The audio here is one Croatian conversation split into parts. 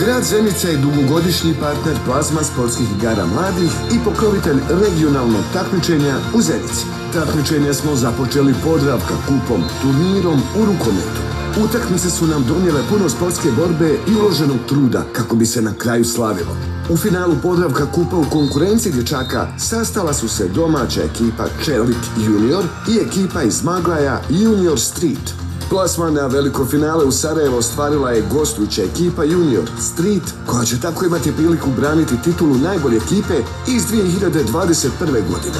Grad Zenica je dugogodišnji partner Plazma sportskih igara mladih i pokrovitelj regionalnog takmičenja u Zenici. Takmičenja smo započeli Podravka kupom, turnirom u rukometu. Utakmice su nam donijele puno sportske borbe i uloženog truda kako bi se na kraju slavilo. U finalu Podravka kupa u konkurenciji dječaka sastala su se domaća ekipa Čelik Junior i ekipa iz Maglaja Junior Street. Plasman na veliko finale u Sarajevo ostvarila je gostujuća ekipa Junior Street, koja će tako imati priliku braniti titulu najbolje ekipe iz 2021. godine.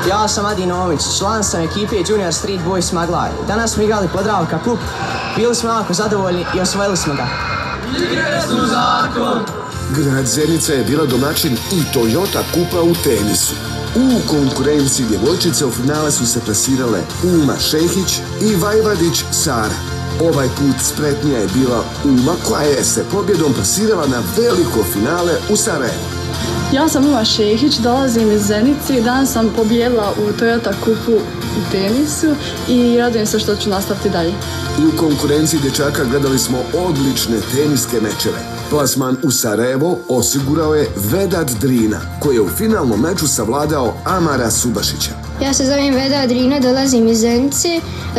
Ja sam Adin Omić, član sam ekipe Junior Street Boys Maglaj. Danas smo igrali Podravka kup, bili smo jako zadovoljni i osvojili smo ga. Igre su zakon! Grad Zenica je bila domaćin i Toyota kupa u tenisu. U konkurenciji djevojčice u finale su se plasirale Uma Šehić i Vajvadić Sara. Ovaj put spretnija je bila Uma, koja je se pobjedom plasirala na veliko finale u Sarajevu. Ja sam Uma Šehić, dolazim iz Zenice i danas sam pobijedila u Toyota kupu u tenisu i radujem se što ću nastaviti dalje. I u konkurenciji dječaka gledali smo odlične teniske mečeve. Plasman u Sarajevo osigurao je Vedad Drina, koji je u finalnom meču savladao Amara Subašića. Ja se zovem Vedad Drina, dolazim iz Zenice.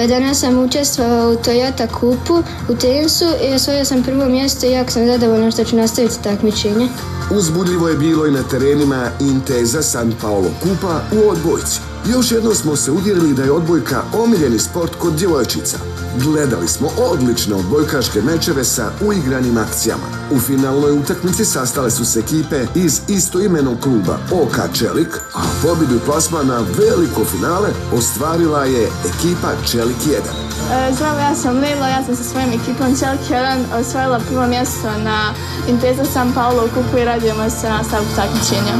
Danas sam učestvovao u Toyota kupu u tenisu i osvojio sam prvo mjesto i jako sam zadovoljna što ću nastaviti takmičenje. Uzbudljivo je bilo i na terenima Intesa San Paolo kupa u odbojci. Još jednom smo se uvjerili da je odbojka omiljeni sport kod djevojčica. Gledali smo odlične odbojkaške mečeve sa uigranim akcijama. U finalnoj utakmici sastale su se ekipe iz istoimenog kluba OK Čelik, a pobjedu plasma na veliko finale ostvarila je ekipa Čelik 1. Zdravo, ja sam Lila, ja sam sa svojim ekipom Čelik 1 osvojila prvo mjesto na Intesa San Paolo kupu i radujemo se na nastavku takmičenja.